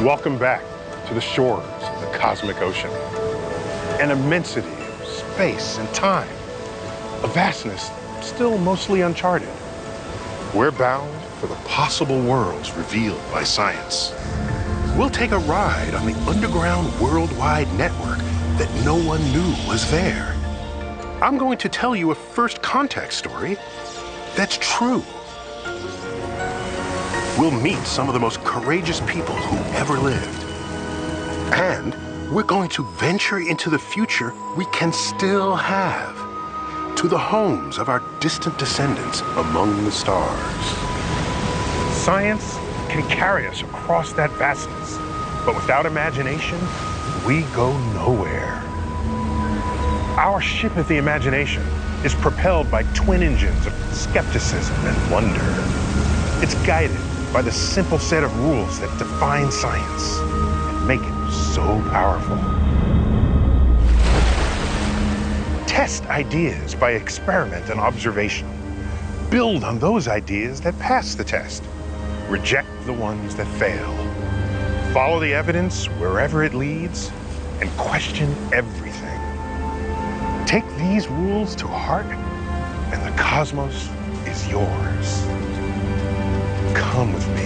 Welcome back to the shores of the cosmic ocean. An immensity of space and time, a vastness still mostly uncharted. We're bound for the possible worlds revealed by science. We'll take a ride on the underground worldwide network that no one knew was there. I'm going to tell you a first contact story that's true. We'll meet some of the most courageous people who ever lived. And we're going to venture into the future we can still have, to the homes of our distant descendants among the stars. Science can carry us across that vastness, but without imagination, we go nowhere. Our ship of the imagination is propelled by twin engines of skepticism and wonder. It's guided by the simple set of rules that define science and make it so powerful. Test ideas by experiment and observation. Build on those ideas that pass the test. Reject the ones that fail. Follow the evidence wherever it leads and question everything. Take these rules to heart and the cosmos is yours. Come with me.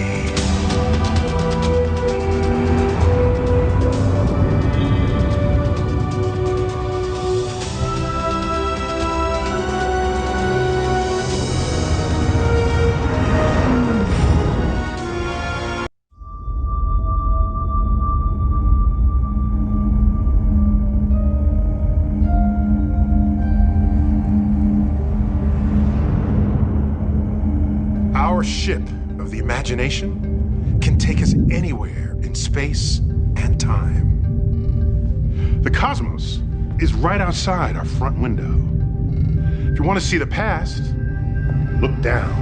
Our ship of the imagination can take us anywhere in space and time. The cosmos is right outside our front window. If you want to see the past, look down.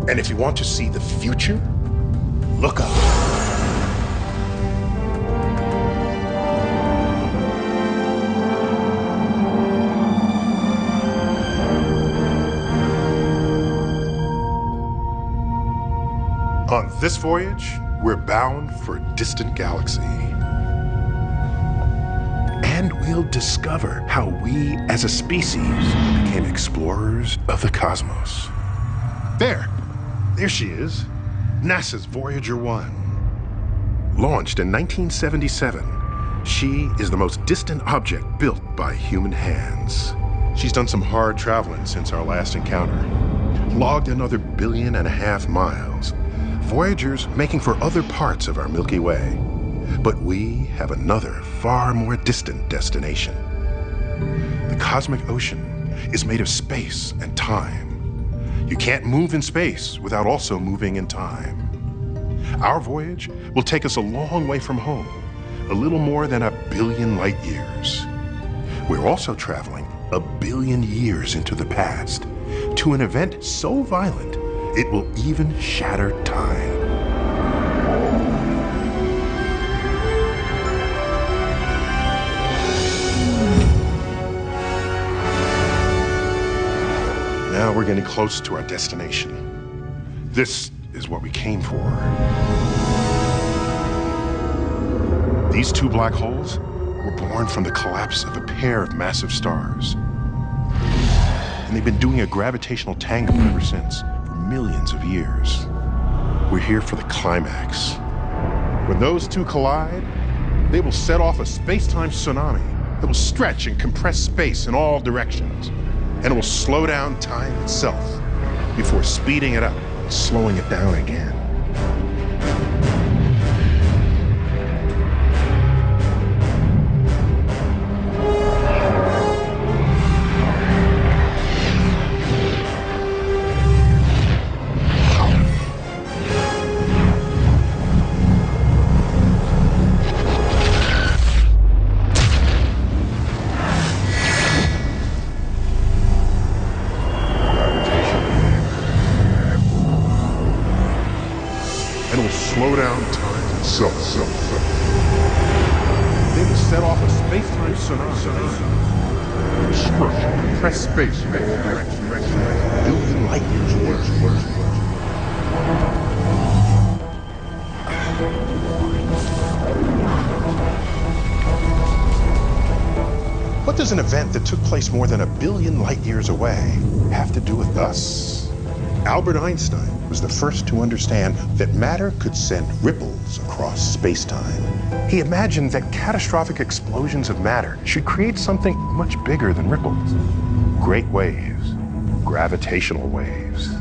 And if you want to see the future, look up. On this voyage, we're bound for a distant galaxy. And we'll discover how we as a species became explorers of the cosmos. There she is. NASA's Voyager 1. Launched in 1977, she is the most distant object built by human hands. She's done some hard traveling since our last encounter. Logged another 1.5 billion miles. Voyager's making for other parts of our Milky Way. But we have another far more distant destination. The cosmic ocean is made of space and time. You can't move in space without also moving in time. Our voyage will take us a long way from home, a little more than 1 billion light years. We're also traveling 1 billion years into the past, to an event so violent, it will even shatter time. Now we're getting close to our destination. This is what we came for. These two black holes were born from the collapse of a pair of massive stars. And they've been doing a gravitational tango ever since, for millions of years. We're here for the climax. When those two collide, they will set off a space-time tsunami that will stretch and compress space in all directions. And it will slow down time itself before speeding it up and slowing it down again. set off a space-time tsunami. Structure, press space in all directions. Billion light years away. What does an event that took place more than 1 billion light years away have to do with us? Albert Einstein was the first to understand that matter could send ripples across space-time. He imagined that catastrophic explosions of matter should create something much bigger than ripples. Great waves, gravitational waves.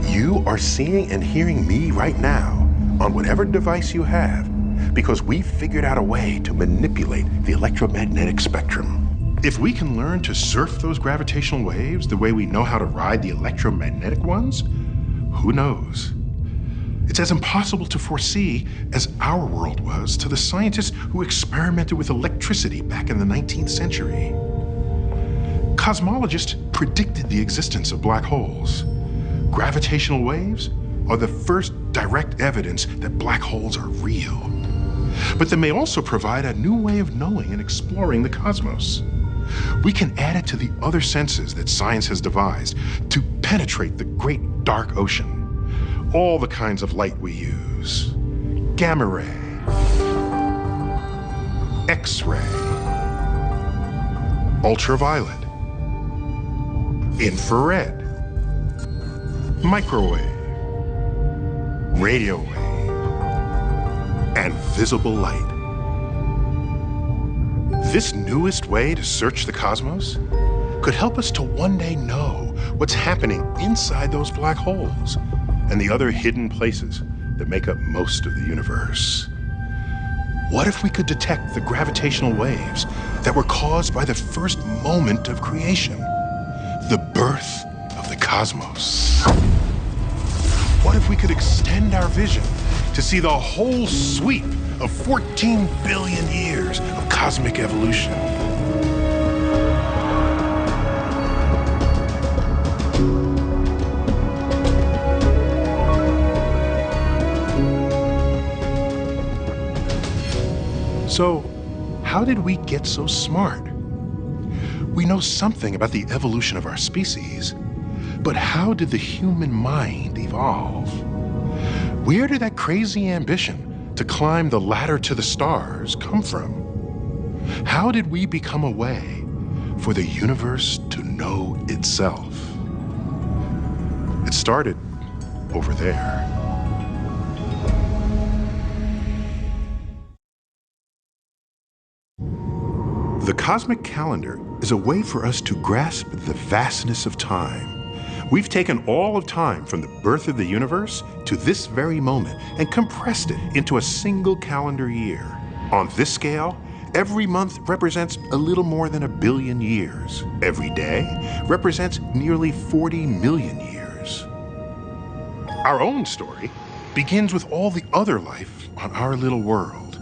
You are seeing and hearing me right now on whatever device you have because we've figured out a way to manipulate the electromagnetic spectrum. If we can learn to surf those gravitational waves the way we know how to ride the electromagnetic ones, who knows? It's as impossible to foresee as our world was to the scientists who experimented with electricity back in the 19th century. Cosmologists predicted the existence of black holes. Gravitational waves are the first direct evidence that black holes are real. But they may also provide a new way of knowing and exploring the cosmos. We can add it to the other senses that science has devised to penetrate the great dark ocean. All the kinds of light we use. Gamma ray, X-ray, ultraviolet, infrared, microwave, radio wave, and visible light. This newest way to search the cosmos could help us to one day know what's happening inside those black holes and the other hidden places that make up most of the universe. What if we could detect the gravitational waves that were caused by the first moment of creation, the birth of the cosmos? What if we could extend our vision to see the whole sweep of 14 billion years of cosmic evolution? So, how did we get so smart? We know something about the evolution of our species, but how did the human mind evolve? Where did that crazy ambition to climb the ladder to the stars come from? How did we become a way for the universe to know itself? It started over there. The cosmic calendar is a way for us to grasp the vastness of time. We've taken all of time from the birth of the universe to this very moment and compressed it into a single calendar year. On this scale, every month represents a little more than 1 billion years. Every day represents nearly 40 million years. Our own story begins with all the other life on our little world.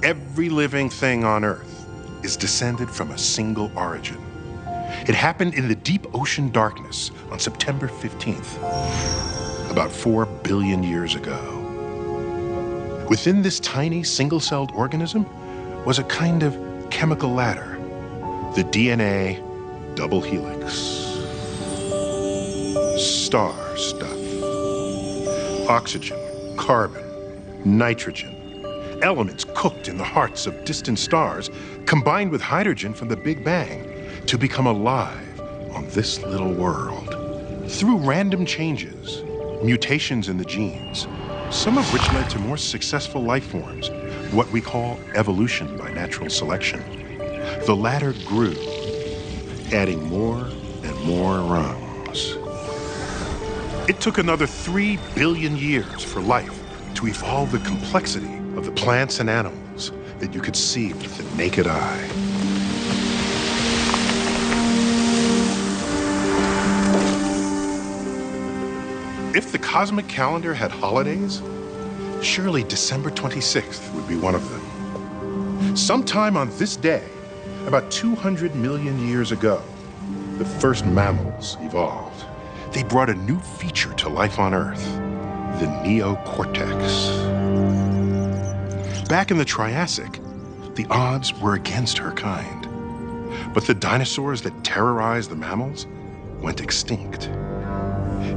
Every living thing on Earth is descended from a single origin. It happened in the deep ocean darkness on September 15th, about 4 billion years ago. Within this tiny single-celled organism was a kind of chemical ladder, the DNA double helix. Star stuff. Oxygen, carbon, nitrogen, elements cooked in the hearts of distant stars combined with hydrogen from the Big Bang to become alive on this little world. Through random changes, mutations in the genes, some of which led to more successful life forms, what we call evolution by natural selection. The ladder grew, adding more and more rungs. It took another 3 billion years for life to evolve the complexity of the plants and animals that you could see with the naked eye. If the cosmic calendar had holidays, surely December 26th would be one of them. Sometime on this day, about 200 million years ago, the first mammals evolved. They brought a new feature to life on Earth, the neocortex. Back in the Triassic, the odds were against her kind. But the dinosaurs that terrorized the mammals went extinct.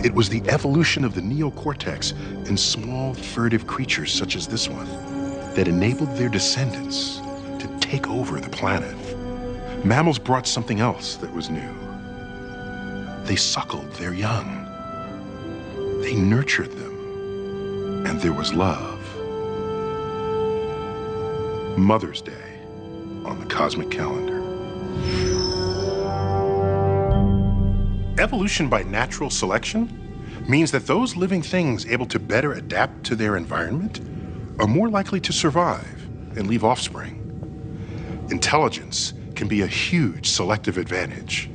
It was the evolution of the neocortex in small, furtive creatures such as this one that enabled their descendants to take over the planet. Mammals brought something else that was new. They suckled their young. They nurtured them, and there was love. Mother's Day on the cosmic calendar. Evolution by natural selection means that those living things able to better adapt to their environment are more likely to survive and leave offspring. Intelligence can be a huge selective advantage.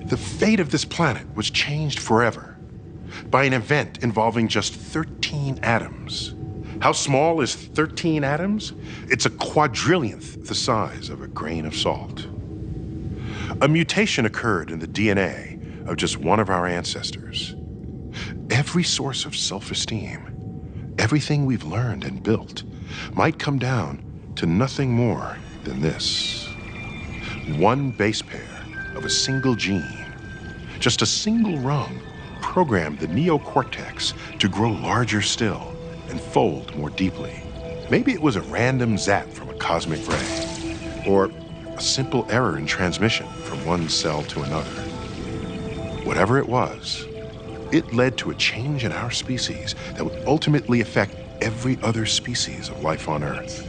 The fate of this planet was changed forever by an event involving just 13 atoms. How small is 13 atoms? It's a quadrillionth the size of a grain of salt. A mutation occurred in the DNA of just one of our ancestors. Every source of self-esteem, everything we've learned and built, might come down to nothing more than this. One base pair of a single gene, just a single rung, programmed the neocortex to grow larger still and fold more deeply. Maybe it was a random zap from a cosmic ray, or a simple error in transmission from one cell to another. Whatever it was, it led to a change in our species that would ultimately affect every other species of life on Earth.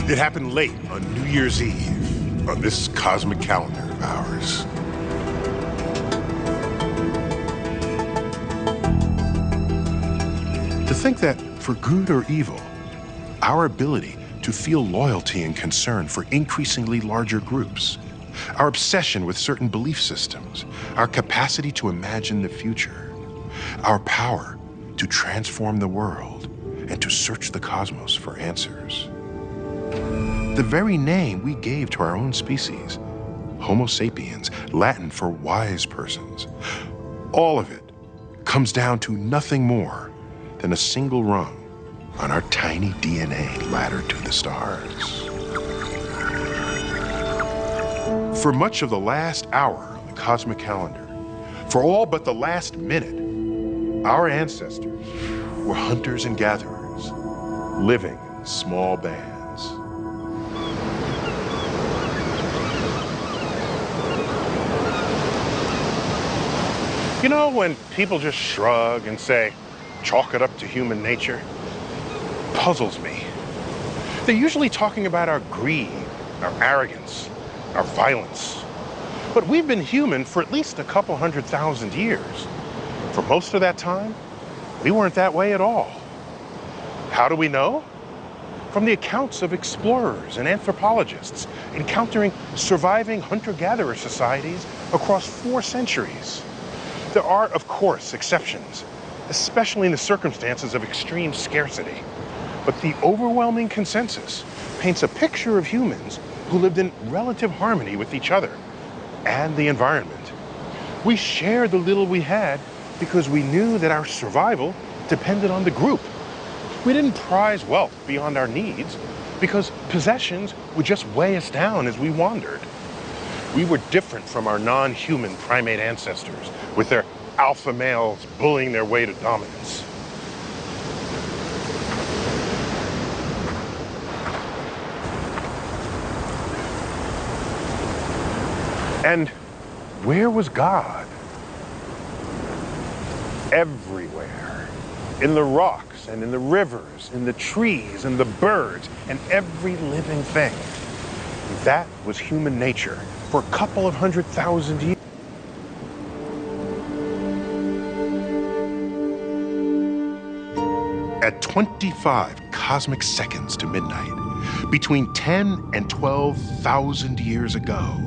It happened late on New Year's Eve on this cosmic calendar of ours. To think that, for good or evil, our ability to feel loyalty and concern for increasingly larger groups, our obsession with certain belief systems, our capacity to imagine the future, our power to transform the world and to search the cosmos for answers. The very name we gave to our own species, Homo sapiens, Latin for wise persons, all of it comes down to nothing more than a single rung on our tiny DNA ladder to the stars. For much of the last hour on the cosmic calendar, for all but the last minute, our ancestors were hunters and gatherers, living in small bands. You know, when people just shrug and say, chalk it up to human nature, puzzles me. They're usually talking about our greed, our arrogance, our violence. But we've been human for at least a couple 100,000 years. For most of that time, we weren't that way at all. How do we know? From the accounts of explorers and anthropologists encountering surviving hunter-gatherer societies across 4 centuries. There are, of course, exceptions, especially in the circumstances of extreme scarcity. But the overwhelming consensus paints a picture of humans who lived in relative harmony with each other and the environment. We shared the little we had because we knew that our survival depended on the group. We didn't prize wealth beyond our needs because possessions would just weigh us down as we wandered. We were different from our non-human primate ancestors with their alpha males bullying their way to dominance. And where was God? Everywhere. In the rocks and in the rivers, in the trees and the birds and every living thing. That was human nature for a couple of 100,000 years. At 25 cosmic seconds to midnight, between 10 and 12,000 years ago,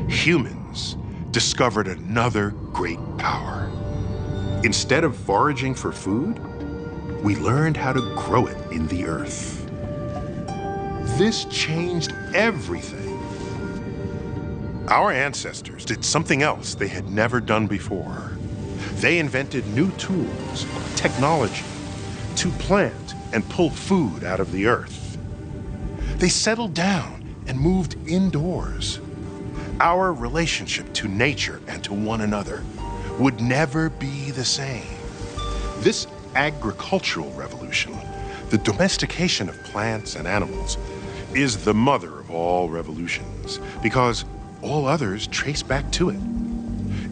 humans discovered another great power. Instead of foraging for food, we learned how to grow it in the earth. This changed everything. Our ancestors did something else they had never done before. They invented new tools, technology, to plant and pull food out of the earth. They settled down and moved indoors. Our relationship to nature and to one another would never be the same. This agricultural revolution, the domestication of plants and animals, is the mother of all revolutions because all others trace back to it.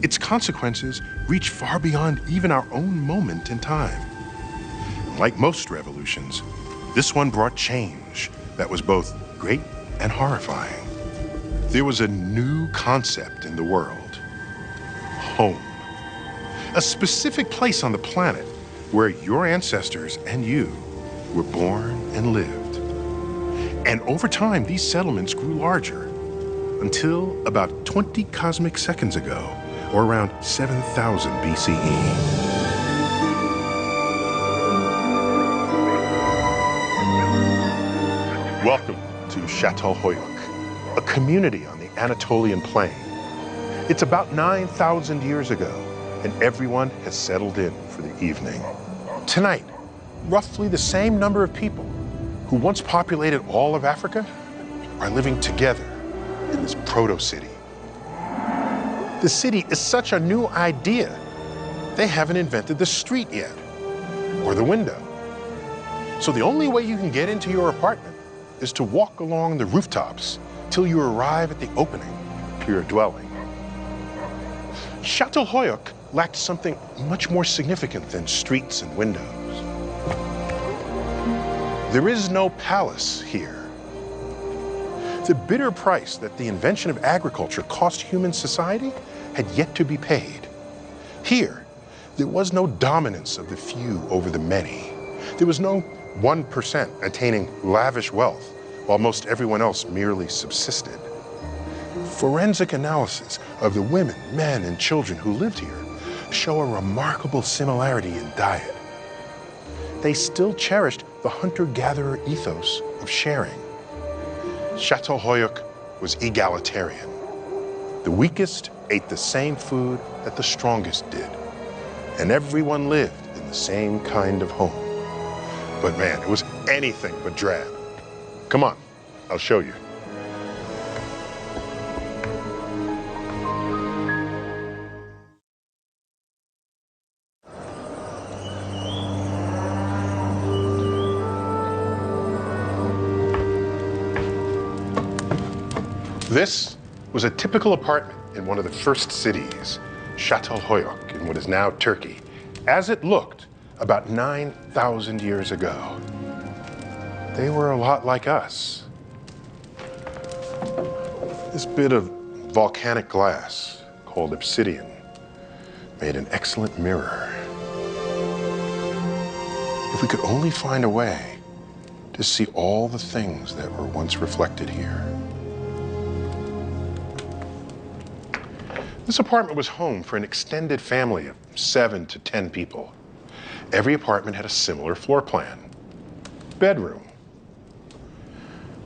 Its consequences reach far beyond even our own moment in time. Like most revolutions, this one brought change that was both great and horrifying. There was a new concept in the world: home. A specific place on the planet where your ancestors and you were born and lived. And over time, these settlements grew larger until about 20 cosmic seconds ago, or around 7,000 BCE. Welcome to Çatalhöyük, a community on the Anatolian plain. It's about 9,000 years ago, and everyone has settled in for the evening. Tonight, roughly the same number of people who once populated all of Africa are living together in this proto-city. The city is such a new idea, they haven't invented the street yet, or the window. So the only way you can get into your apartment is to walk along the rooftops till you arrive at the opening to your dwelling. Çatalhöyük lacked something much more significant than streets and windows. There is no palace here. The bitter price that the invention of agriculture cost human society had yet to be paid. Here, there was no dominance of the few over the many. There was no 1% attaining lavish wealth while most everyone else merely subsisted. Forensic analysis of the women, men, and children who lived here show a remarkable similarity in diet. They still cherished the hunter-gatherer ethos of sharing. Çatalhöyük was egalitarian. The weakest ate the same food that the strongest did, and everyone lived in the same kind of home. But man, it was anything but drab. Come on, I'll show you. This was a typical apartment in one of the first cities, Çatalhöyük, in what is now Turkey, as it looked about 9,000 years ago. They were a lot like us. This bit of volcanic glass, called obsidian, made an excellent mirror. If we could only find a way to see all the things that were once reflected here. This apartment was home for an extended family of 7 to 10 people. Every apartment had a similar floor plan. Bedroom,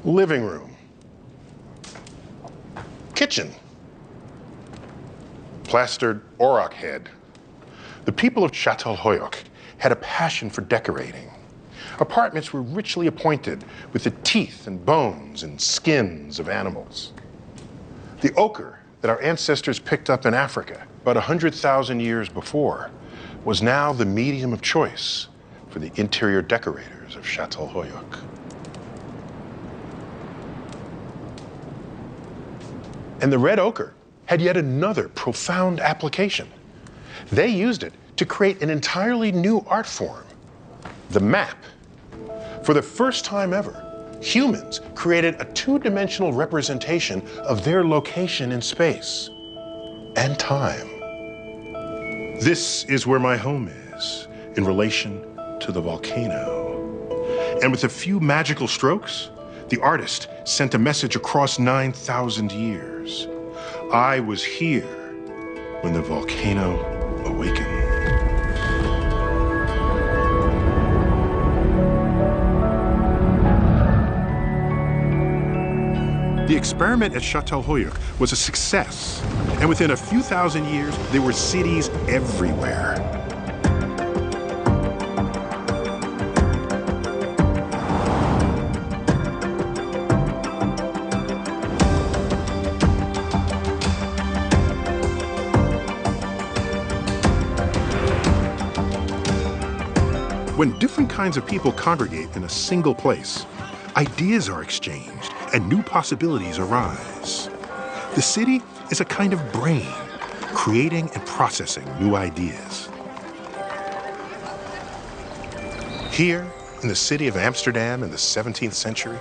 living room, kitchen, plastered auroch head. The people of Çatalhöyük had a passion for decorating. Apartments were richly appointed with the teeth and bones and skins of animals. The ochre that our ancestors picked up in Africa about 100,000 years before was now the medium of choice for the interior decorators of Çatalhöyük. And the red ochre had yet another profound application. They used it to create an entirely new art form, the map. For the first time ever, humans created a two-dimensional representation of their location in space and time. This is where my home is in relation to the volcano. And with a few magical strokes, the artist sent a message across 9,000 years. I was here when the volcano awakened. The experiment at Çatalhöyük was a success, and within a few thousand years, there were cities everywhere. When different kinds of people congregate in a single place, ideas are exchanged and new possibilities arise. The city is a kind of brain, creating and processing new ideas. Here, in the city of Amsterdam in the 17th century,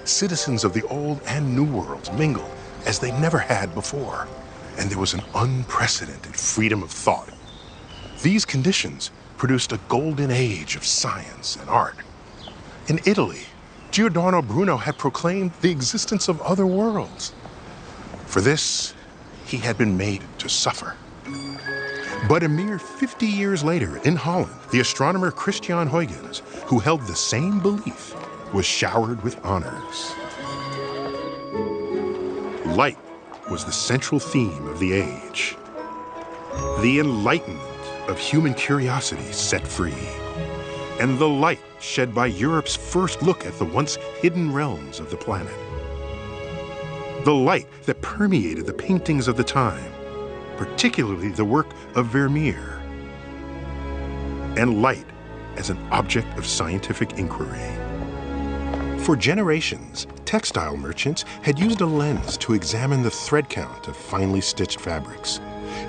citizens of the old and new worlds mingled as they never had before, and there was an unprecedented freedom of thought. These conditions produced a golden age of science and art. In Italy, Giordano Bruno had proclaimed the existence of other worlds. For this, he had been made to suffer. But a mere 50 years later, in Holland, the astronomer Christian Huygens, who held the same belief, was showered with honors. Light was the central theme of the age. The enlightenment of human curiosity set free, and the light shed by Europe's first look at the once hidden realms of the planet. The light that permeated the paintings of the time, particularly the work of Vermeer, and light as an object of scientific inquiry. For generations, textile merchants had used a lens to examine the thread count of finely stitched fabrics.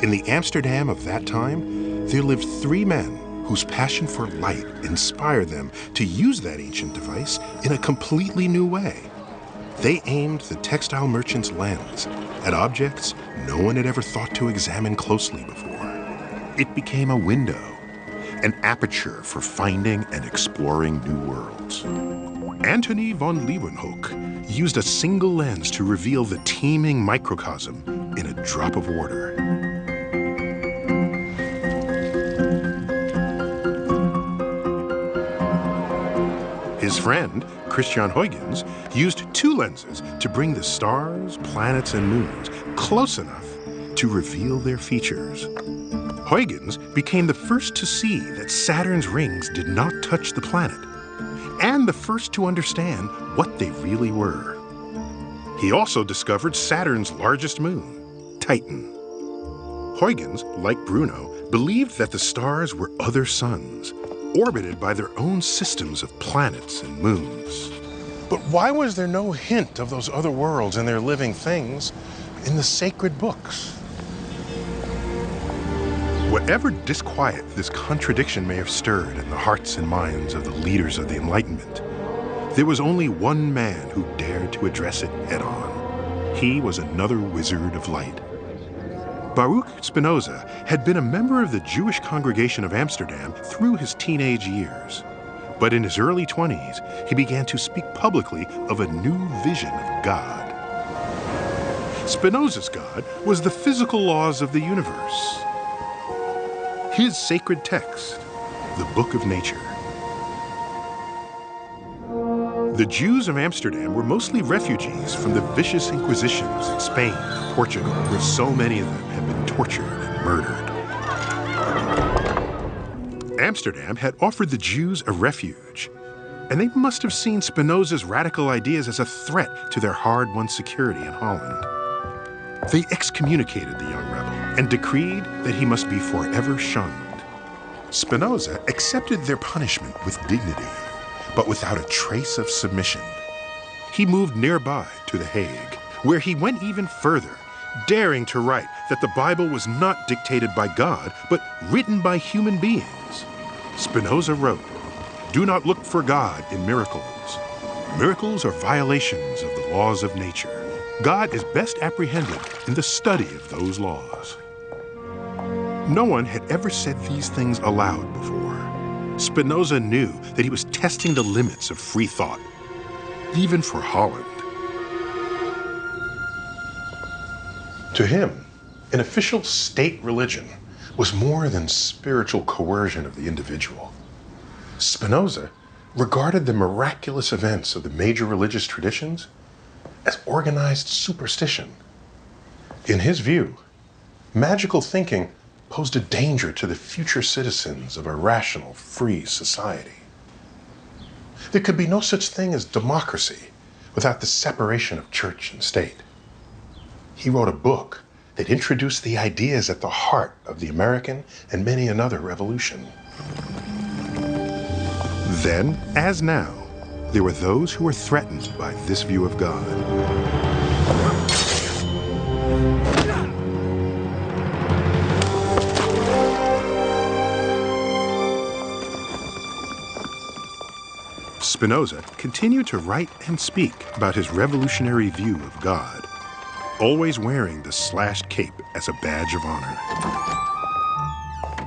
In the Amsterdam of that time, there lived 3 men whose passion for light inspired them to use that ancient device in a completely new way. They aimed the textile merchant's lens at objects no one had ever thought to examine closely before. It became a window, an aperture for finding and exploring new worlds. Antony von Leeuwenhoek used a single lens to reveal the teeming microcosm in a drop of water. His friend, Christian Huygens, used 2 lenses to bring the stars, planets, and moons close enough to reveal their features. Huygens became the first to see that Saturn's rings did not touch the planet, and the first to understand what they really were. He also discovered Saturn's largest moon, Titan. Huygens, like Bruno, believed that the stars were other suns, orbited by their own systems of planets and moons. But why was there no hint of those other worlds and their living things in the sacred books? Whatever disquiet this contradiction may have stirred in the hearts and minds of the leaders of the Enlightenment, there was only one man who dared to address it head-on. He was another wizard of light. Baruch Spinoza had been a member of the Jewish congregation of Amsterdam through his teenage years. But in his early 20s, he began to speak publicly of a new vision of God. Spinoza's God was the physical laws of the universe. His sacred text, the Book of Nature. The Jews of Amsterdam were mostly refugees from the vicious inquisitions in Spain and Portugal, where so many of them had been tortured and murdered. Amsterdam had offered the Jews a refuge, and they must have seen Spinoza's radical ideas as a threat to their hard-won security in Holland. They excommunicated the young rebel and decreed that he must be forever shunned. Spinoza accepted their punishment with dignity, but without a trace of submission. He moved nearby to The Hague, where he went even further, daring to write that the Bible was not dictated by God, but written by human beings. Spinoza wrote, "Do not look for God in miracles. Miracles are violations of the laws of nature. God is best apprehended in the study of those laws." No one had ever said these things aloud before. Spinoza knew that he was testing the limits of free thought, even for Holland. To him, an official state religion was more than spiritual coercion of the individual. Spinoza regarded the miraculous events of the major religious traditions as organized superstition. In his view, magical thinking posed a danger to the future citizens of a rational, free society. There could be no such thing as democracy without the separation of church and state. He wrote a book that introduced the ideas at the heart of the American and many another revolution. Then, as now, there were those who were threatened by this view of God. Spinoza continued to write and speak about his revolutionary view of God, always wearing the slashed cape as a badge of honor.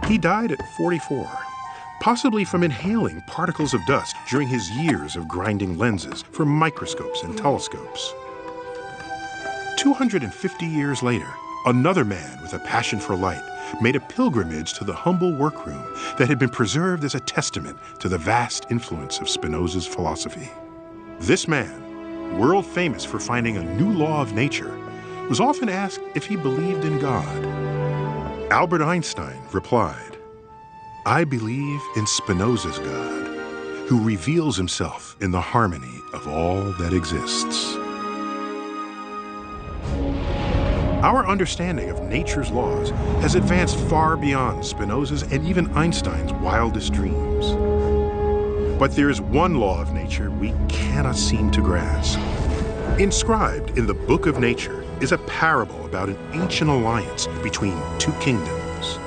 He died at 44, possibly from inhaling particles of dust during his years of grinding lenses for microscopes and telescopes. 250 years later, another man with a passion for light made a pilgrimage to the humble workroom that had been preserved as a testament to the vast influence of Spinoza's philosophy. This man, world famous for finding a new law of nature, was often asked if he believed in God. Albert Einstein replied, "I believe in Spinoza's God, who reveals himself in the harmony of all that exists." Our understanding of nature's laws has advanced far beyond Spinoza's and even Einstein's wildest dreams. But there is one law of nature we cannot seem to grasp. Inscribed in the Book of Nature is a parable about an ancient alliance between two kingdoms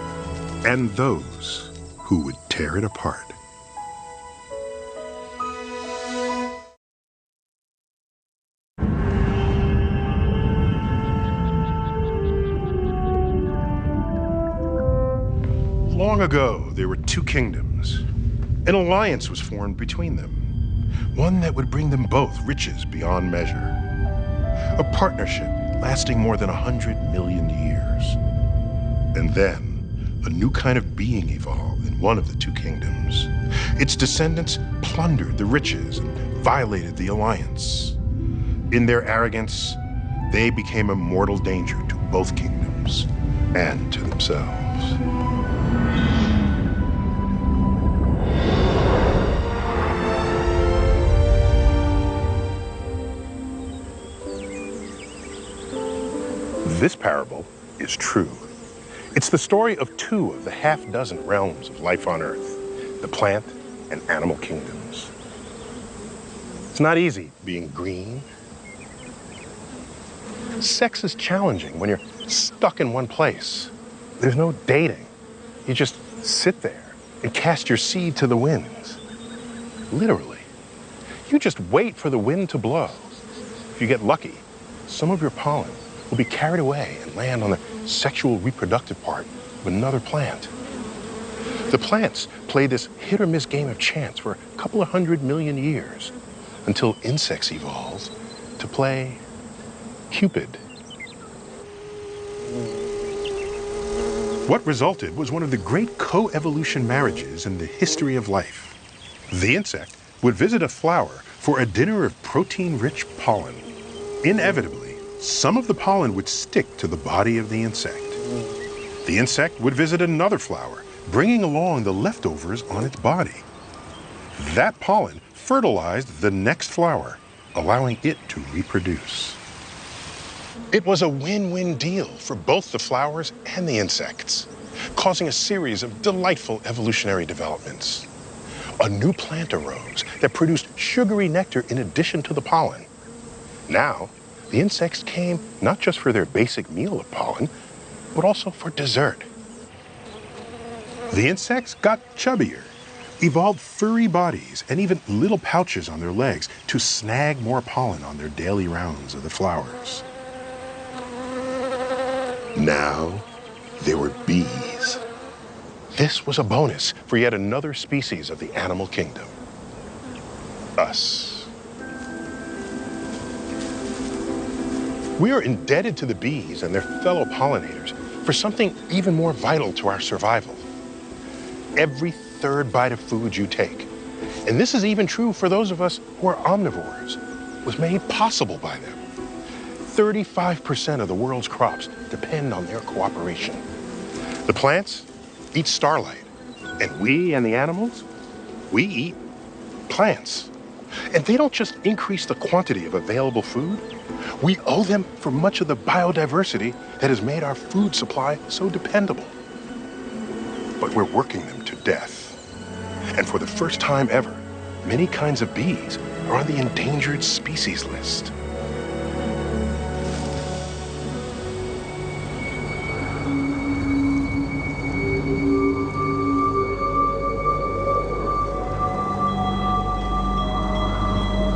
and those who would tear it apart. Long ago, there were two kingdoms. An alliance was formed between them, one that would bring them both riches beyond measure. A partnership lasting more than 100 million years. And then, a new kind of being evolved in one of the two kingdoms. Its descendants plundered the riches and violated the alliance. In their arrogance, they became a mortal danger to both kingdoms and to themselves. This parable is true. It's the story of two of the half-dozen realms of life on Earth, the plant and animal kingdoms. It's not easy being green. Sex is challenging when you're stuck in one place. There's no dating. You just sit there and cast your seed to the winds. Literally. You just wait for the wind to blow. If you get lucky, some of your pollen will be carried away and land on the sexual reproductive part of another plant. The plants play this hit or miss game of chance for a couple of 100 million years until insects evolve to play Cupid. What resulted was one of the great co-evolution marriages in the history of life. The insect would visit a flower for a dinner of protein-rich pollen. Inevitably, some of the pollen would stick to the body of the insect. The insect would visit another flower, bringing along the leftovers on its body. That pollen fertilized the next flower, allowing it to reproduce. It was a win-win deal for both the flowers and the insects, causing a series of delightful evolutionary developments. A new plant arose that produced sugary nectar in addition to the pollen. Now, the insects came not just for their basic meal of pollen, but also for dessert. The insects got chubbier, evolved furry bodies and even little pouches on their legs to snag more pollen on their daily rounds of the flowers. Now, there were bees. This was a bonus for yet another species of the animal kingdom. Us. We are indebted to the bees and their fellow pollinators for something even more vital to our survival. Every third bite of food you take, and this is even true for those of us who are omnivores, was made possible by them. 35% of the world's crops depend on their cooperation. The plants eat starlight, and we and the animals, we eat plants. And they don't just increase the quantity of available food, we owe them for much of the biodiversity that has made our food supply so dependable. But we're working them to death. And for the first time ever, many kinds of bees are on the endangered species list.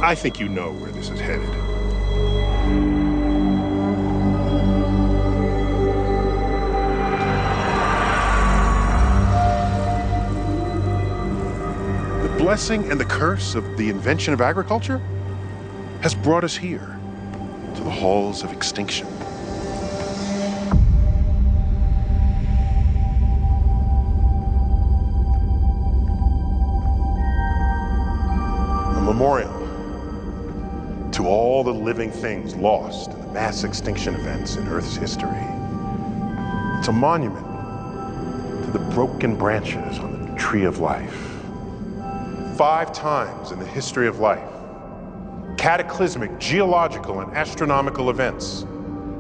I think you know where this is headed. The blessing and the curse of the invention of agriculture has brought us here, to the halls of extinction. A memorial to all the living things lost in the mass extinction events in Earth's history. It's a monument to the broken branches on the tree of life. 5 times in the history of life, cataclysmic geological and astronomical events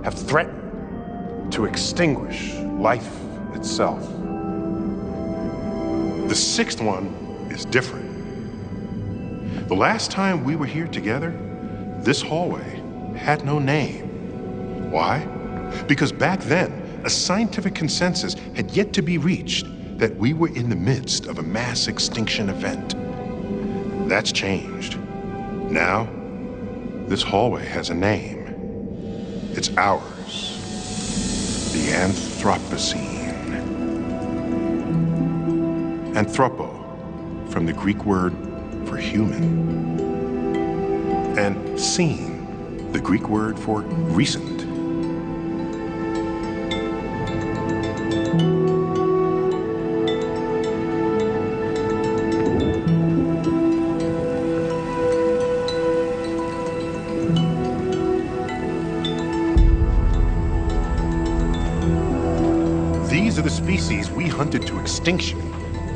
have threatened to extinguish life itself. The 6th one is different. The last time we were here together, this hallway had no name. Why? Because back then, a scientific consensus had yet to be reached that we were in the midst of a mass extinction event. That's changed. Now, this hallway has a name. It's ours. The Anthropocene. Anthropo, from the Greek word for human. And scene, the Greek word for recent. These are the species we hunted to extinction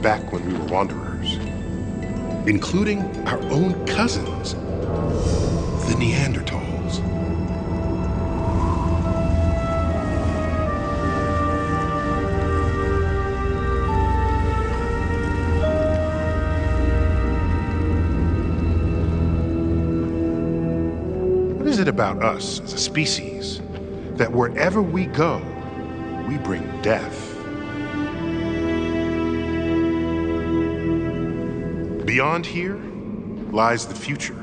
back when we were wanderers, including our own cousins, the Neanderthals. What is it about us as a species that wherever we go, we bring death? Beyond here lies the future.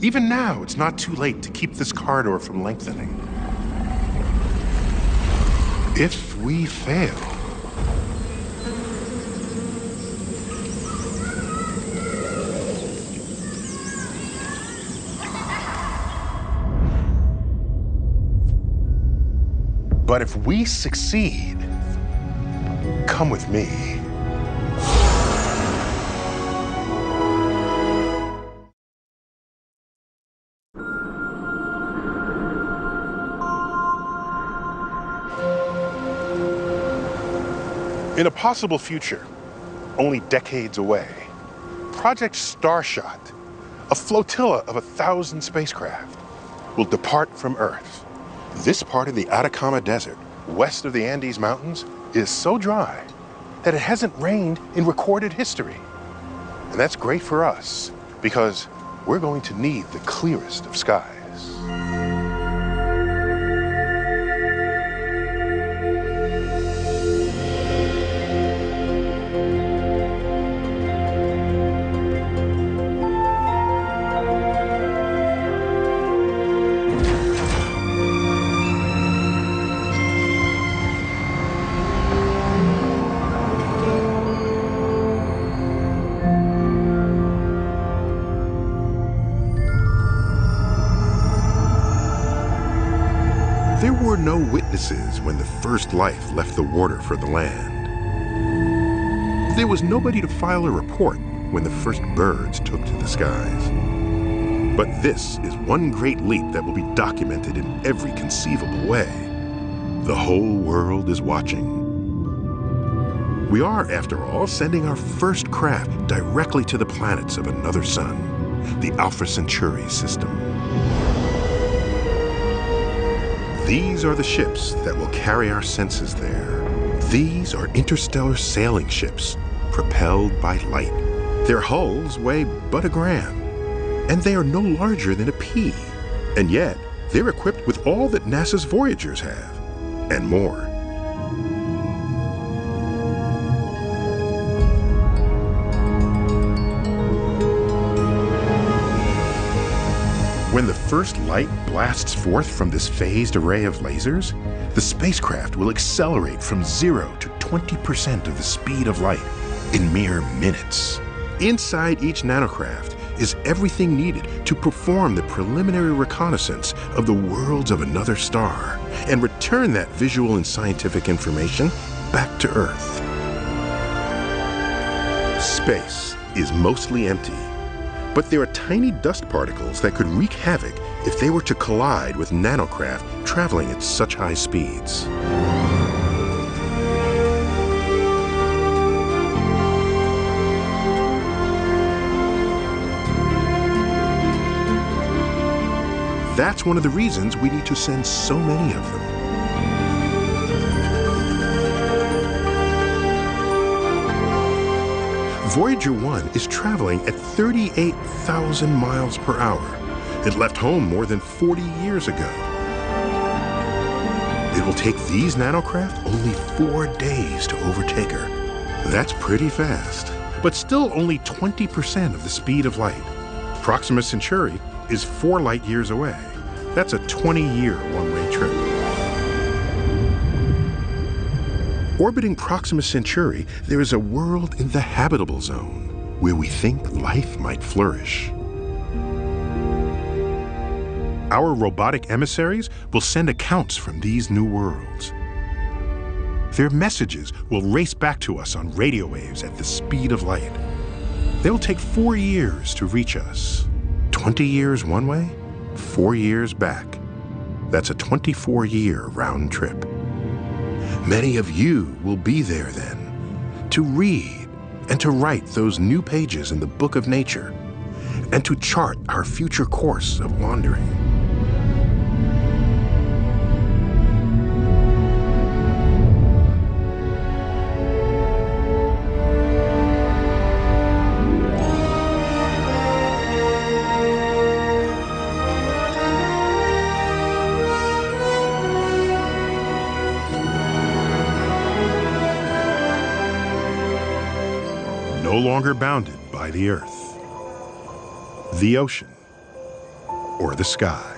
Even now, it's not too late to keep this corridor from lengthening. If we fail, but if we succeed, come with me. In a possible future, only decades away, Project Starshot, a flotilla of 1,000 spacecraft, will depart from Earth. This part of the Atacama Desert, west of the Andes Mountains, is so dry that it hasn't rained in recorded history. And that's great for us, because we're going to need the clearest of skies. There were no witnesses when the first life left the water for the land. There was nobody to file a report when the first birds took to the skies. But this is one great leap that will be documented in every conceivable way. The whole world is watching. We are, after all, sending our first craft directly to the planets of another sun, the Alpha Centauri system. These are the ships that will carry our senses there. These are interstellar sailing ships propelled by light. Their hulls weigh but a gram, and they are no larger than a pea. And yet, they're equipped with all that NASA's Voyagers have, and more. When the first light blasts forth from this phased array of lasers, the spacecraft will accelerate from 0 to 20% of the speed of light in mere minutes. Inside each nanocraft is everything needed to perform the preliminary reconnaissance of the worlds of another star and return that visual and scientific information back to Earth. Space is mostly empty, but there are tiny dust particles that could wreak havoc if they were to collide with nanocraft traveling at such high speeds. That's one of the reasons we need to send so many of them. Voyager 1 is traveling at 38,000 miles per hour. It left home more than 40 years ago. It will take these nanocraft only 4 days to overtake her. That's pretty fast, but still only 20% of the speed of light. Proxima Centauri is 4 light years away. That's a 20-year one-way trip. Orbiting Proxima Centauri, there is a world in the habitable zone where we think life might flourish. Our robotic emissaries will send accounts from these new worlds. Their messages will race back to us on radio waves at the speed of light. They'll take 4 years to reach us. 20 years one way, 4 years back. That's a 24-year round trip. Many of you will be there then, to read and to write those new pages in the book of nature, and to chart our future course of wandering. No longer bounded by the earth, the ocean, or the sky.